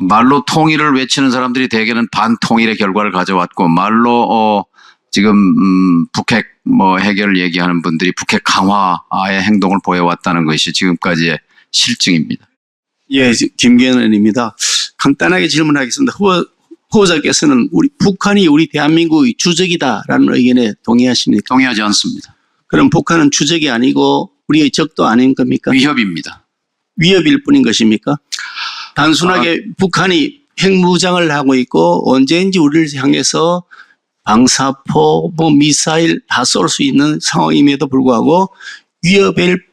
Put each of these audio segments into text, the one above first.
말로 통일을 외치는 사람들이 대개는 반통일의 결과를 가져왔고 말로 지금 북핵 해결을 얘기하는 분들이 북핵 강화의 행동을 보여왔다는 것이 지금까지의 실증입니다. 예, 김기현 의원입니다. 간단하게 질문하겠습니다. 후보자께서는 북한이 우리 대한민국의 주적이다라는 의견에 동의하십니까? 동의하지 않습니다. 그럼 북한은 주적이 아니고 우리의 적도 아닌 겁니까? 위협입니다. 위협일 뿐인 것입니까? 단순하게 북한이 핵무장을 하고 있고 언제인지 우리를 향해서 방사포, 미사일 다 쏠 수 있는 상황임에도 불구하고 위협일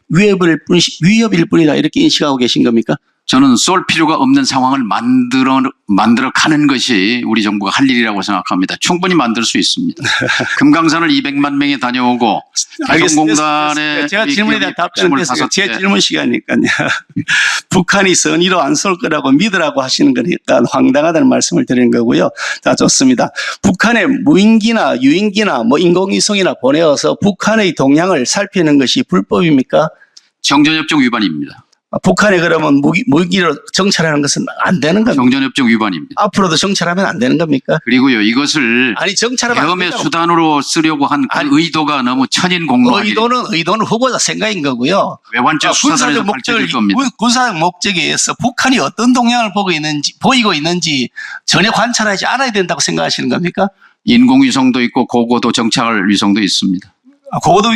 뿐이다 이렇게 인식하고 계신 겁니까? 저는 쏠 필요가 없는 상황을 만들어 가는 것이 우리 정부가 할 일이라고 생각합니다. 충분히 만들 수 있습니다. 금강산을 200만 명이 다녀오고 개성공단에 제가 질문에 대한 답변을 했어요. 제 질문 시간이니까요. 북한이 선의로 안 쏠 거라고 믿으라고 하시는 거니까 황당하다는 말씀을 드리는 거고요. 자, 좋습니다. 북한에 무인기나 유인기나 인공위성이나 보내어서 북한의 동향을 살피는 것이 불법입니까? 정전협정 위반입니다. 북한에 그러면 무기로 정찰하는 것은 안 되는 겁니까? 정전협정 위반입니다. 앞으로도 정찰하면 안 되는 겁니까? 그리고요, 이것을 정찰하면 계엄의 수단으로 쓰려고 한 그 의도가 너무 천인공노. 의도는 후보자 생각인 거고요. 외환적 수사단에서 밝혀질 겁니다. 군사적 목적에 의해서 북한이 어떤 동향을 보이고 있는지 전혀 관찰하지 않아야 된다고 생각하시는 겁니까? 인공위성도 있고 고고도 정찰 위성도 있습니다. 고고도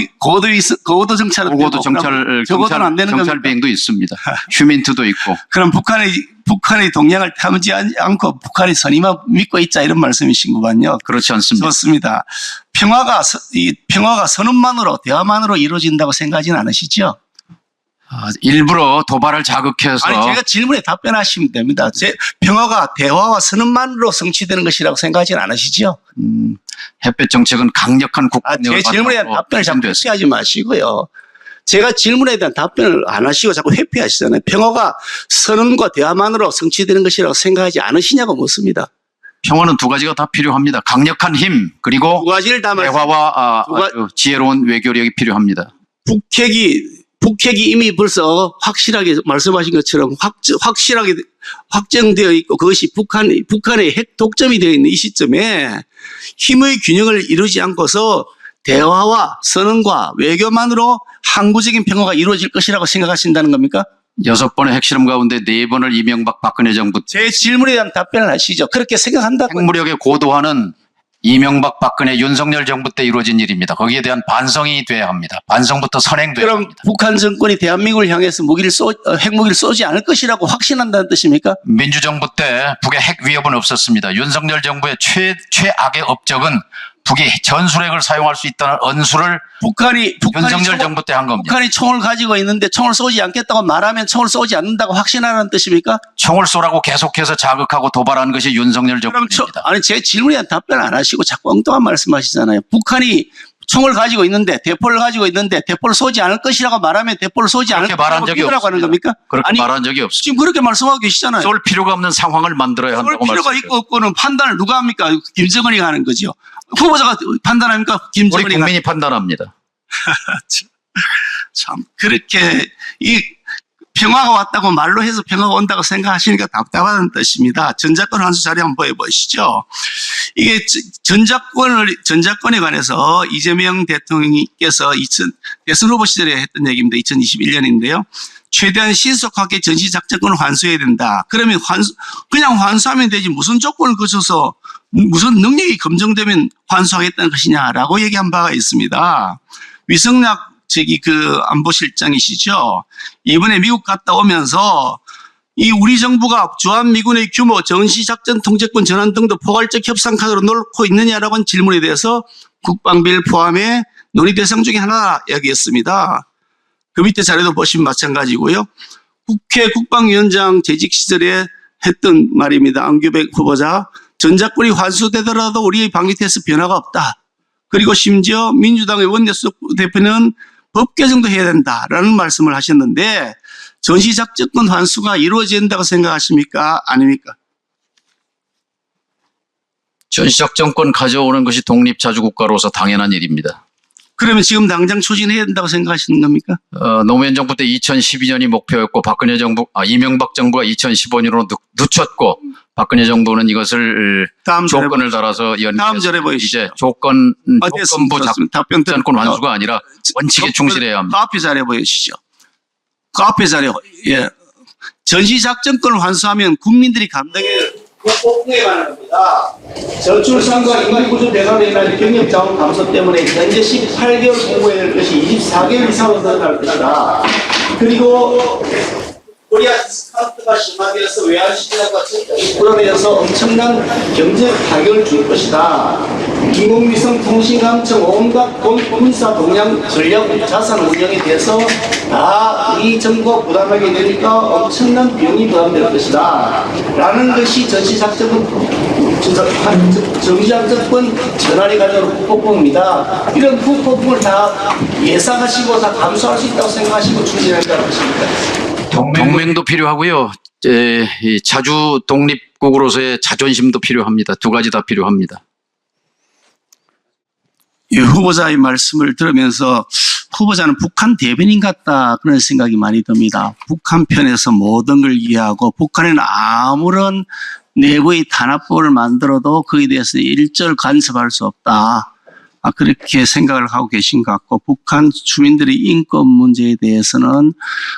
정찰은 고고도 적어도는 안 되는 겁니까? 정찰 비행도 있습니다. 휴민트도 있고. 그럼 북한의 동향을 탐지 않고 북한의 선의만 믿고 있자 이런 말씀이신 거군요. 그렇지 않습니다. 좋습니다. 평화가 선언만으로 대화만으로 이루어진다고 생각하지는 않으시죠? 일부러 도발을 자극해서. 제가 질문에 답변하시면 됩니다. 평화가 대화와 선언만으로 성취되는 것이라고 생각하지는 않으시죠? 햇볕 정책은 강력한 국방력을 제 질문에 대한 답변을 자꾸 회피하지 마시고요. 제가 질문에 대한 답변을 안 하시고 자꾸 회피하시잖아요. 평화가 선언과 대화만으로 성취되는 것이라고 생각하지 않으시냐고 묻습니다. 평화는 두 가지가 다 필요합니다. 강력한 힘 그리고 두 가지를 다 대화와 지혜로운 외교력이 필요합니다. 북핵이 이미 벌써 확실하게 말씀하신 것처럼 확실하게 확정되어 있고 그것이 북한의 핵 독점이 되어 있는 이 시점에 힘의 균형을 이루지 않고서 대화와 선언과 외교만으로 항구적인 평화가 이루어질 것이라고 생각하신다는 겁니까? 6번의 핵실험 가운데 4번을 이명박 박근혜 정부. 제 질문에 대한 답변을 하시죠. 그렇게 생각한다고. 핵무력의 고도화는 이명박 박근혜 윤석열 정부 때 이루어진 일입니다. 거기에 대한 반성이 돼야 합니다. 반성부터 선행돼야 그럼 합니다. 북한 정권이 대한민국을 향해서 핵무기를 쏘지 않을 것이라고 확신한다는 뜻입니까? 민주정부 때 북의 핵 위협은 없었습니다. 윤석열 정부의 최악의 업적은 북이 전술핵을 사용할 수 있다는 언수를 윤석열 정부 때 한 겁니다. 북한이 총을 가지고 있는데 총을 쏘지 않겠다고 말하면 총을 쏘지 않는다고 확신하라는 뜻입니까? 총을 쏘라고 계속해서 자극하고 도발한 것이 윤석열 정부입니다. 제 질문에 대한 답변 안 하시고 자꾸 엉뚱한 말씀하시잖아요. 북한이 총을 가지고 있는데 대포를 가지고 있는데 대포를 쏘지 않을 것이라고 말하면 대포를 쏘지 않을 것이라고 믿으라고 하는 겁니까? 그렇게 말한 적이 없습니다. 지금 그렇게 말씀하고 계시잖아요. 쏠 필요가 없는 상황을 만들어야 한다고 말씀하셨죠. 쏠 필요가 있고 없고는 판단을 누가 합니까? 김정은이 하는 거죠. 후보자가 판단합니까? 김정은이. 우리 국민이 판단합니다. 참 그렇게 이 평화가 왔다고 말로 해서 평화가 온다고 생각하시니까 답답하다는 뜻입니다. 전작권 환수 자료 한번 보여보시죠. 이게 전작권에 관해서 이재명 대통령께서 대선 후보 시절에 했던 얘기입니다. 2021년인데요. 최대한 신속하게 전시작전권을 환수해야 된다. 그러면 그냥 환수하면 되지 무슨 조건을 거쳐서 무슨 능력이 검증되면 환수하겠다는 것이냐라고 얘기한 바가 있습니다. 위성락 안보실장이시죠. 이번에 미국 갔다 오면서 이 우리 정부가 주한미군의 규모, 전시작전 통제권 전환 등도 포괄적 협상 카드로 놓고 있느냐라고 한 질문에 대해서 국방비를 포함해 논의 대상 중에 하나 이야기했습니다. 그 밑에 자료도 보시면 마찬가지고요. 국회 국방위원장 재직 시절에 했던 말입니다. 안규백 후보자. 전작권이 환수되더라도 우리의 방위태세 변화가 없다. 그리고 심지어 민주당의 원내수석 대표는 법 개정도 해야 된다라는 말씀을 하셨는데 전시작전권 환수가 이루어진다고 생각하십니까? 아닙니까? 전시작전권 가져오는 것이 독립자주국가로서 당연한 일입니다. 그러면 지금 당장 추진해야 된다고 생각하시는 겁니까? 노무현 정부 때 2012년이 목표였고 이명박 정부가 2015년으로 늦췄고 박근혜 정부는 이것을 다음 절에 조건을 달아서 다음 절에 보이시죠. 이제 조건부 답변 작전 완수가 아니라 원칙에 충실해야 합니다. 그 앞에 자료 보여주시죠. 그 앞에 자료. 예. 전시작전권을 환수하면 국민들이 감당해 폭풍에 관한 겁니다. 저출산과 인구구조 배가로 인한 경력자원 감소 때문에 현재 18개월 공부해야 될 것이 24개월 이상으로 늘어날 것이다. 그리고 코리아 디스카운트가 심화되어서 외환시장과 전적이 불안해져서 엄청난 경제 타격을 줄 것이다. 인공위성 통신감청 온갖 군사 동향 전략 자산 운영에 대해서 다 이 정부가 부담하게 되니까 엄청난 비용이 부담될 것이다. 라는 것이 전시작전권 전환이 가져온 폭풍입니다. 이런 폭풍을 다 예상하시고 다 감수할 수 있다고 생각하시고 추진한다고 하십니까? 동맹도 필요하고요. 이 자주 독립국으로서의 자존심도 필요합니다. 두 가지 다 필요합니다. 이 후보자의 말씀을 들으면서 후보자는 북한 대변인 같다 그런 생각이 많이 듭니다. 북한 편에서 모든 걸 이해하고 북한에는 아무런 내부의 탄압법을 만들어도 거기에 대해서 일절 간섭할 수 없다. 그렇게 생각을 하고 계신 것 같고 북한 주민들의 인권 문제에 대해서는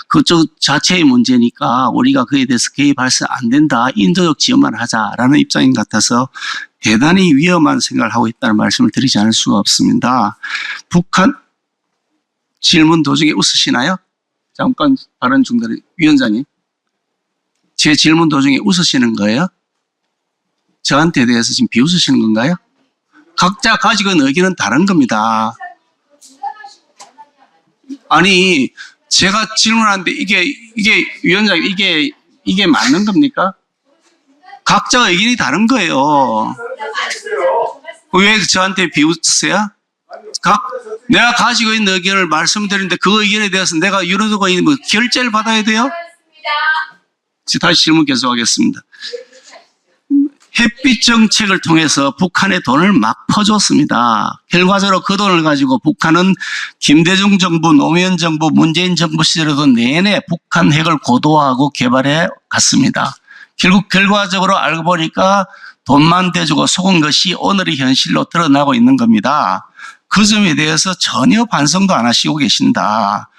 그쪽 자체의 문제니까 우리가 그에 대해서 개입해서는 안 된다. 인도적 지원만 하자라는 입장인 것 같아서 대단히 위험한 생각을 하고 있다는 말씀을 드리지 않을 수가 없습니다. 북한 질문 도중에 웃으시나요? 잠깐 발언 중단에 위원장님. 제 질문 도중에 웃으시는 거예요? 저한테 대해서 지금 비웃으시는 건가요? 각자 가지고 있는 의견은 다른 겁니다. 아니, 제가 질문하는데 이게 위원장님, 이게 맞는 겁니까? 각자 의견이 다른 거예요. 왜 저한테 비웃으세요? 내가 가지고 있는 의견을 말씀드리는데 그 의견에 대해서 내가 이러고 있는 뭐 결재를 받아야 돼요? 다시 질문 계속하겠습니다. 햇빛 정책을 통해서 북한에 돈을 막 퍼줬습니다. 결과적으로 그 돈을 가지고 북한은 김대중 정부, 노무현 정부, 문재인 정부 시절에도 내내 북한 핵을 고도화하고 개발해 갔습니다. 결국 결과적으로 알고 보니까 돈만 대주고 속은 것이 오늘의 현실로 드러나고 있는 겁니다. 그 점에 대해서 전혀 반성도 안 하시고 계신다.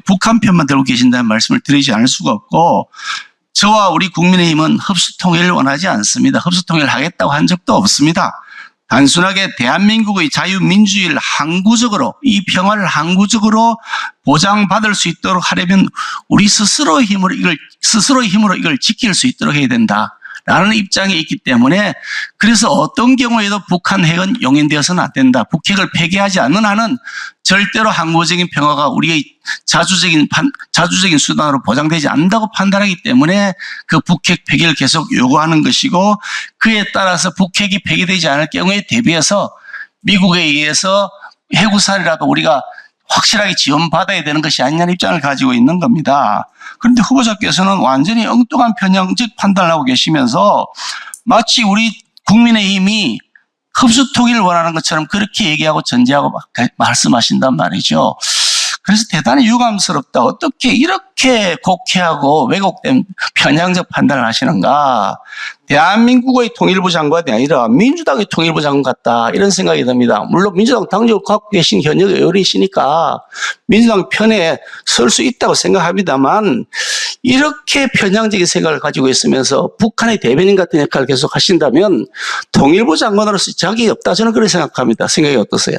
북한 편만 들고 계신다는 말씀을 드리지 않을 수가 없고 저와 우리 국민의힘은 흡수통일을 원하지 않습니다. 흡수통일을 하겠다고 한 적도 없습니다. 단순하게 대한민국의 자유민주주의를 항구적으로 이 평화를 항구적으로 보장받을 수 있도록 하려면 우리 스스로의 힘으로 이걸 지킬 수 있도록 해야 된다. 라는 입장에 있기 때문에 그래서 어떤 경우에도 북한 핵은 용인되어서는 안 된다. 북핵을 폐기하지 않는 한은 절대로 항구적인 평화가 우리의 자주적인 수단으로 보장되지 않는다고 판단하기 때문에 그 북핵 폐기를 계속 요구하는 것이고 그에 따라서 북핵이 폐기되지 않을 경우에 대비해서 미국에 의해서 해구살이라도 우리가 확실하게 지원받아야 되는 것이 아니냐는 입장을 가지고 있는 겁니다. 그런데 후보자께서는 완전히 엉뚱한 편향적 판단을 하고 계시면서 마치 우리 국민의힘이 흡수통일을 원하는 것처럼 그렇게 얘기하고 전제하고 말씀하신단 말이죠. 그래서 대단히 유감스럽다. 어떻게 이렇게 곡해하고 왜곡된 편향적 판단을 하시는가. 대한민국의 통일부 장관이 아니라 민주당의 통일부 장관 같다. 이런 생각이 듭니다. 물론 민주당 당적을 갖고 계신 현역 의원이시니까 민주당 편에 설 수 있다고 생각합니다만 이렇게 편향적인 생각을 가지고 있으면서 북한의 대변인 같은 역할을 계속 하신다면 통일부 장관으로서 자격이 없다. 저는 그렇게 생각합니다. 생각이 어떠세요?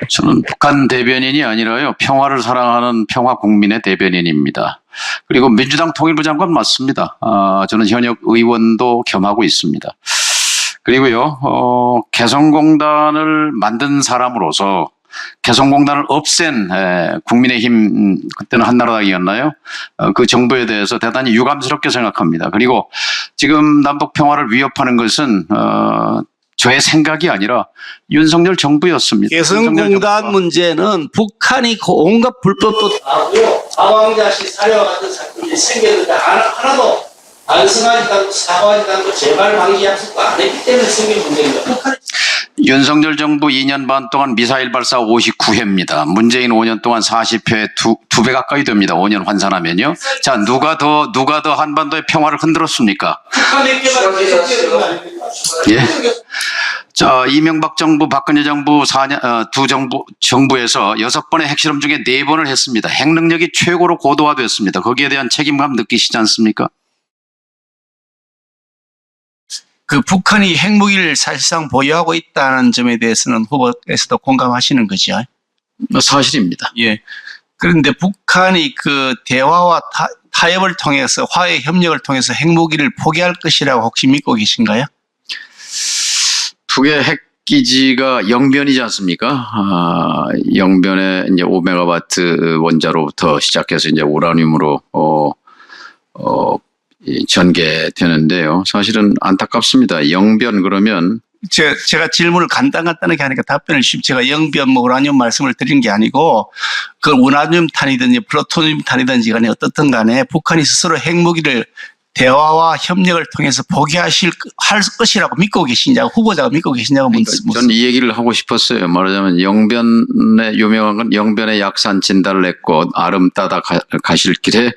저는 북한 대변인이 아니라요. 평화를 사랑하는 평화 국민의 대변인입니다. 그리고 민주당 통일부 장관 맞습니다. 저는 현역 의원도 겸하고 있습니다. 그리고요. 개성공단을 만든 사람으로서 개성공단을 없앤 국민의힘 그때는 한나라당이었나요? 그 정부에 대해서 대단히 유감스럽게 생각합니다. 그리고 지금 남북 평화를 위협하는 것은 저의 생각이 아니라 윤석열 정부였습니다. 개성공단 문제는 북한이 온갖 불법도 다 하고요. 사왕자씨 사례와 같은 사건이 생겼는데 하나도 반성하지도 않고 사과하지도 않고 재발 방지 약속도 안 했기 때문에 생긴 문제입니다. 북한이 윤석열 정부 2년 반 동안 미사일 발사 59회입니다. 문재인 5년 동안 40회 두 배 가까이 됩니다. 5년 환산하면요. 자, 누가 더 한반도의 평화를 흔들었습니까? 예. 자, 이명박 정부, 박근혜 정부 두 정부에서 6번의 핵실험 중에 4번을 했습니다. 핵 능력이 최고로 고도화됐습니다. 거기에 대한 책임감 느끼시지 않습니까? 그 북한이 핵무기를 사실상 보유하고 있다는 점에 대해서는 후보께서도 공감하시는 거죠. 사실입니다. 예. 그런데 북한이 그 대화와 타협을 통해서 화해 협력을 통해서 핵무기를 포기할 것이라고 혹시 믿고 계신가요? 북의 핵기지가 영변이지 않습니까? 영변에 이제 5메가와트 원자로부터 시작해서 이제 우라늄으로 전개되는데요. 사실은 안타깝습니다. 영변 그러면 제가 질문을 간단하게 하니까 답변을 제가 영변 우라늄 말씀을 드린 게 아니고 그 우라늄 탄이든지 플루토늄 탄이든지 간에 어떻든 간에 북한이 스스로 핵무기를 대화와 협력을 통해서 할 것이라고 믿고 계시냐고 후보자가 믿고 계시냐고 묻습니다. 저는 이 얘기를 하고 싶었어요. 말하자면 영변에 유명한 건 영변의 약산 진달래꽃 아름 따다 가실 길에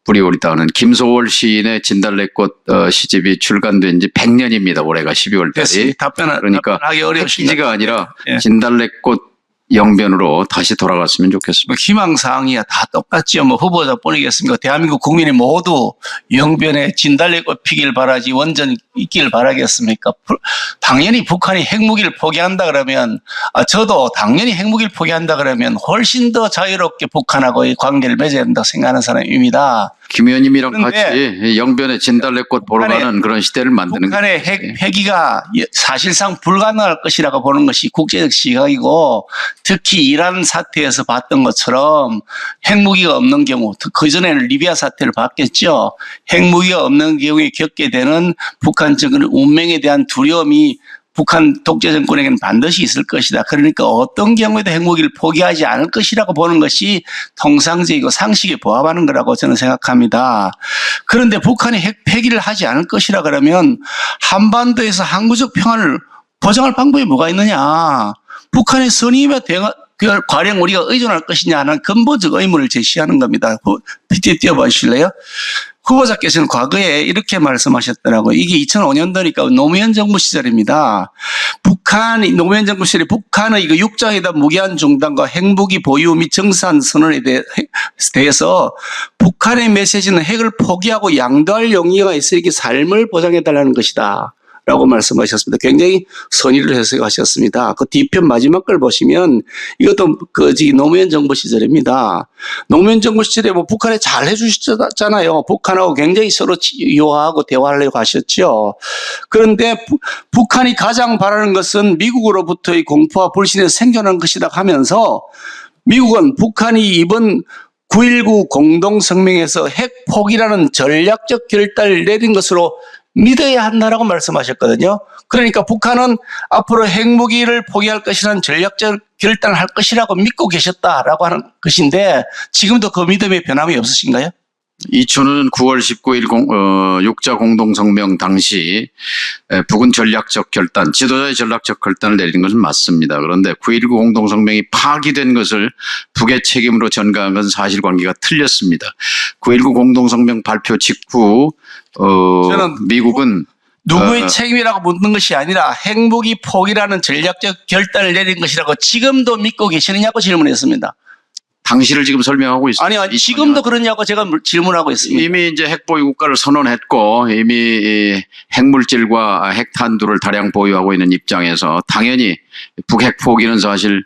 뿌리오리 따는 김소월 시인의 진달래꽃 시집이 출간된 지 100년입니다. 올해가 12월 달이. 그러니까 답변하기 어려우신가? 핵기지가 아니라 예. 진달래꽃 영변으로 다시 돌아갔으면 좋겠습니다. 희망사항이야 다 똑같지요. 후보자 뿐이겠습니까? 대한민국 국민이 모두 영변에 진달래꽃 피길 바라지 원전 있길 바라겠습니까? 당연히 북한이 핵무기를 포기한다 그러면 저도 당연히 핵무기를 포기한다 그러면 훨씬 더 자유롭게 북한하고의 관계를 맺어야 된다고 생각하는 사람입니다. 김 의원님이랑 같이 영변에 진달래꽃 보러 가는 그런 시대를 만드는 북한의 핵기가 사실상 불가능할 것이라고 보는 것이 국제적 시각이고 특히 이란 사태에서 봤던 것처럼 핵무기가 없는 경우 그전에는 리비아 사태를 봤겠죠. 핵무기가 없는 경우에 겪게 되는 북한 정권의 운명에 대한 두려움이 북한 독재 정권에게는 반드시 있을 것이다. 그러니까 어떤 경우에도 핵무기를 포기하지 않을 것이라고 보는 것이 통상적이고 상식에 부합하는 거라고 저는 생각합니다. 그런데 북한이 핵 폐기를 하지 않을 것이라 그러면 한반도에서 항구적 평화를 보장할 방법이 뭐가 있느냐. 북한의 선임에 과연 우리가 의존할 것이냐 하는 근본적 의문을 제시하는 겁니다. PT 띄워보실래요? 후보자께서는 과거에 이렇게 말씀하셨더라고요. 이게 2005년도니까 노무현 정부 시절입니다. 노무현 정부 시절에 북한의 그 육자회담 무기한 중단과 핵무기 보유 및 정산 선언에 대해서 북한의 메시지는 핵을 포기하고 양도할 용의가 있으니 삶을 보장해달라는 것이다. 라고 말씀하셨습니다. 굉장히 선의를 해석하셨습니다. 그 뒤편 마지막 걸 보시면 이것도 노무현 정부 시절입니다. 노무현 정부 시절에 북한에 잘 해주셨잖아요. 북한하고 굉장히 서로 요하고 대화하려고 하셨죠. 그런데 북한이 가장 바라는 것은 미국으로부터의 공포와 불신에서 생존한 것이다 하면서 미국은 북한이 이번 9.19 공동성명에서 핵 포기라는 전략적 결단을 내린 것으로 믿어야 한다라고 말씀하셨거든요. 그러니까 북한은 앞으로 핵무기를 포기할 것이라는 전략적 결단을 할 것이라고 믿고 계셨다라고 하는 것인데 지금도 그 믿음에 변함이 없으신가요? 2005년 9월 19일 육자 공동성명 당시 북은 전략적 결단, 지도자의 전략적 결단을 내린 것은 맞습니다. 그런데 9.19 공동성명이 파기된 것을 북의 책임으로 전가한 것은 사실관계가 틀렸습니다. 9.19 공동성명 발표 직후 미국은 누구의 책임이라고 묻는 것이 아니라 핵무기 포기라는 전략적 결단을 내린 것이라고 지금도 믿고 계시느냐고 질문했습니다. 당시를 지금 설명하고 있습니다. 아니, 지금도 그러냐고 제가 질문하고 있습니다. 이미 이제 핵보유 국가를 선언했고 이미 핵물질과 핵탄두를 다량 보유하고 있는 입장에서 당연히 북핵 포기는 사실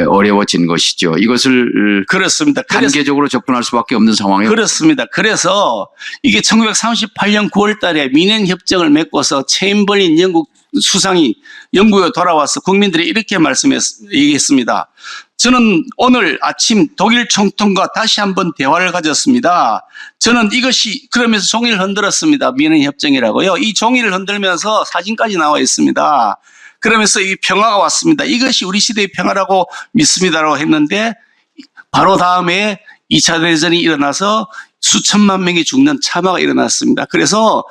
어려워진 것이죠. 이것을 그렇습니다. 단계적으로 접근할 수밖에 없는 상황이에요. 그렇습니다. 그래서 이게 1938년 9월 달에 미넨 협정을 맺고서 체인벌린 영국 수상이 영국에 돌아와서 국민들이 이렇게 얘기했습니다. 저는 오늘 아침 독일 총통과 다시 한번 대화를 가졌습니다. 저는 이것이 그러면서 종이를 흔들었습니다. 미넨 협정이라고요. 이 종이를 흔들면서 사진까지 나와 있습니다. 그러면서 이 평화가 왔습니다. 이것이 우리 시대의 평화라고 믿습니다라고 했는데 바로 다음에 2차 대전이 일어나서 수천만 명이 죽는 참화가 일어났습니다. 그래서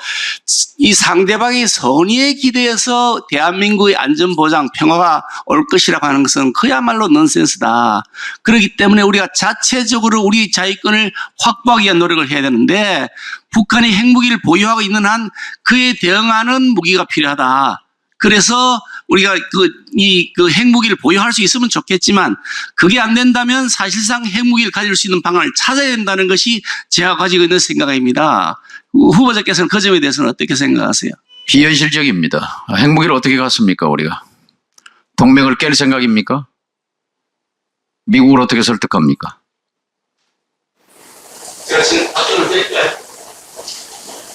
이 상대방의 선의에 기대해서 대한민국의 안전보장, 평화가 올 것이라고 하는 것은 그야말로 넌센스다. 그렇기 때문에 우리가 자체적으로 우리 자위권을 확보하기 위한 노력을 해야 되는데 북한이 핵무기를 보유하고 있는 한 그에 대응하는 무기가 필요하다. 그래서 우리가 그 핵무기를 보유할 수 있으면 좋겠지만 그게 안 된다면 사실상 핵무기를 가질 수 있는 방안을 찾아야 된다는 것이 제가 가지고 있는 생각입니다. 후보자께서는 그 점에 대해서는 어떻게 생각하세요? 비현실적입니다. 핵무기를 어떻게 갖습니까, 우리가? 동맹을 깰 생각입니까? 미국을 어떻게 설득합니까? 제가 지금 답변을 드릴까요?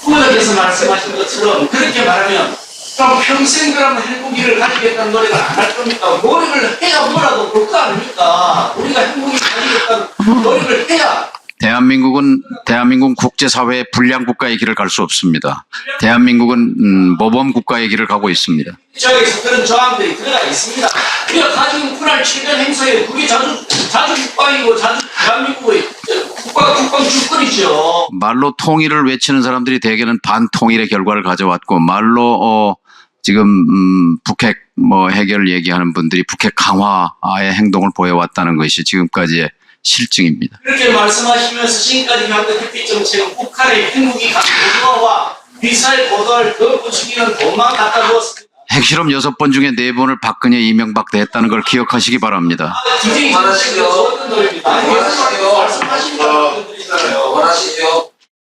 후보자께서 말씀하신 것처럼 그렇게 말하면 그럼 평생 그러면 핵무기를 가지겠다는 노력을 안 할 겁니까? 노력을 해야 뭐라도 볼 거 아닙니까? 우리가 핵무기를 가지겠다는 노력을 해야. 대한민국 국제사회의 불량 국가의 길을 갈 수 없습니다. 대한민국은 모범 국가의 길을 가고 있습니다. 저에서 그런 저항들이 들어가 있습니다. 우리가 가지고 군할 최대 행사에 그게 자주 국방이고 자주 대한민국의 국방 주권이죠. 말로 통일을 외치는 사람들이 대개는 반통일의 결과를 가져왔고 말로 지금 북핵 해결 얘기하는 분들이 북핵 강화의 행동을 보여왔다는 것이 지금까지의 실증입니다. 그렇게 말씀하시면서 지금까지 해왔던 햇빛 정책은 북한의 핵무기 고도화와 미사일 고도화를 더 부추기는 돈만 갖다 주었습니다. 핵실험 6번 중에 4번을 박근혜, 이명박 때 했다는 걸 기억하시기 바랍니다. 굉장히 좋았던 노래입니다. 그만하시죠. 말씀하시는 분들이잖아요. 그만하시죠.